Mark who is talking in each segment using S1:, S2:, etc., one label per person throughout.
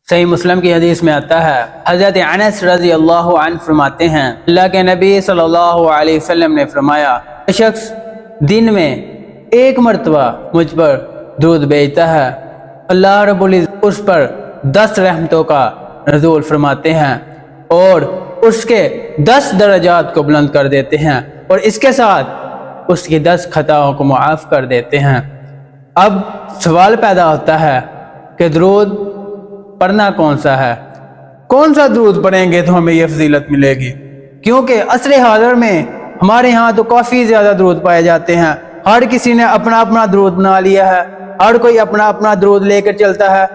S1: صحیح مسلم کی حدیث میں آتا ہے، حضرت انس رضی اللہ عنہ فرماتے ہیں اللہ کے نبی صلی اللہ علیہ وسلم نے فرمایا، شخص دن میں ایک مرتبہ مجھ پر درود بھیجتا ہے، اللہ رب العزت اس پر 10 رحمتوں کا نزول فرماتے ہیں اور اس کے 10 درجات کو بلند کر دیتے ہیں اور اس کے ساتھ اس کی 10 خطاؤں کو معاف کر دیتے ہیں۔ اب سوال پیدا ہوتا ہے کہ درود پڑھنا کون سا ہے؟ کون سا درود پڑھیں گے تو ہمیں یہ فضیلت ملے گی؟ کیونکہ عصر حاضر میں ہمارے ہاں تو کافی زیادہ درود پائے جاتے ہیں، ہر کسی نے اپنا اپنا درود بنا لیا ہے، ہر کوئی اپنا اپنا درود لے کر چلتا ہے۔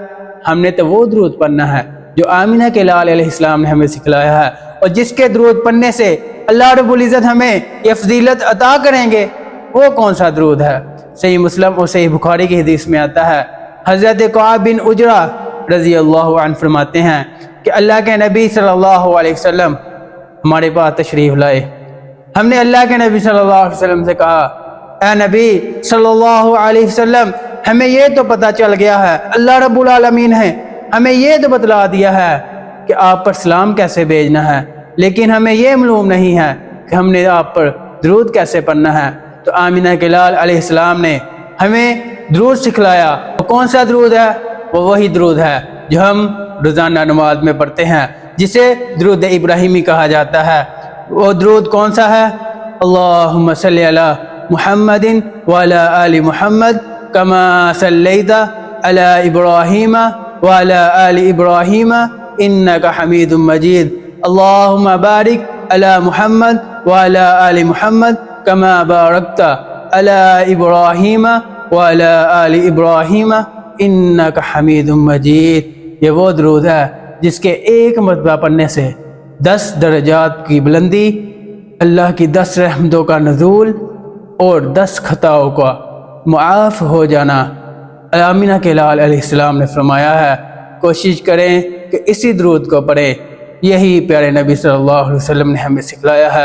S1: ہم نے تو وہ درود پڑھنا ہے جو آمینہ کے لال علیہ السلام نے ہمیں سکھلایا ہے، اور جس کے درود پڑھنے سے اللہ رب العزت ہمیں یہ فضیلت عطا کریں گے، وہ کون سا درود ہے؟ صحیح مسلم اور صحیح بخاری کی حدیث میں آتا ہے، حضرت کعب بن عجرہ رضی اللہ عنہ فرماتے ہیں کہ اللہ کے نبی صلی اللہ علیہ وسلم ہمارے پاس تشریف لائے۔ ہم نے اللہ کے نبی صلی اللہ علیہ وسلم سے کہا، اے نبی صلی اللہ علیہ وسلم، ہمیں یہ تو پتہ چل گیا ہے اللہ رب العالمین ہے ہمیں یہ تو بتلا دیا ہے کہ آپ پر سلام کیسے بھیجنا ہے، لیکن ہمیں یہ معلوم نہیں ہے کہ ہم نے آپ پر درود کیسے پڑھنا ہے۔ تو آمینہ کے لال علیہ السلام نے ہمیں درود سکھلایا۔ کون سا درود ہے؟ وہ وہی درود ہے جو ہم روزانہ نماز میں پڑھتے ہیں، جسے درود ابراہیمی کہا جاتا ہے۔ وہ درود کون سا ہے؟ اللہم صلی علی محمد وعلی آل محمد کما صلیت علی ابراہیم وعلی آل ابراہیم انک حمید مجید، اللہم بارک علی محمد وعلی آل محمد کما بارکت علی ابراہیم وعلی آل ابراہیم انک حمید مجید۔ یہ وہ درود ہے جس کے ایک مرتبہ پڑھنے سے 10 درجات کی بلندی، اللہ کی 10 رحمتوں کا نزول اور 10 خطاؤں کا معاف ہو جانا آمینہ کے لال علیہ السلام نے فرمایا ہے۔ کوشش کریں کہ اسی درود کو پڑھیں، یہی پیارے نبی صلی اللہ علیہ وسلم نے ہمیں سکھلایا ہے۔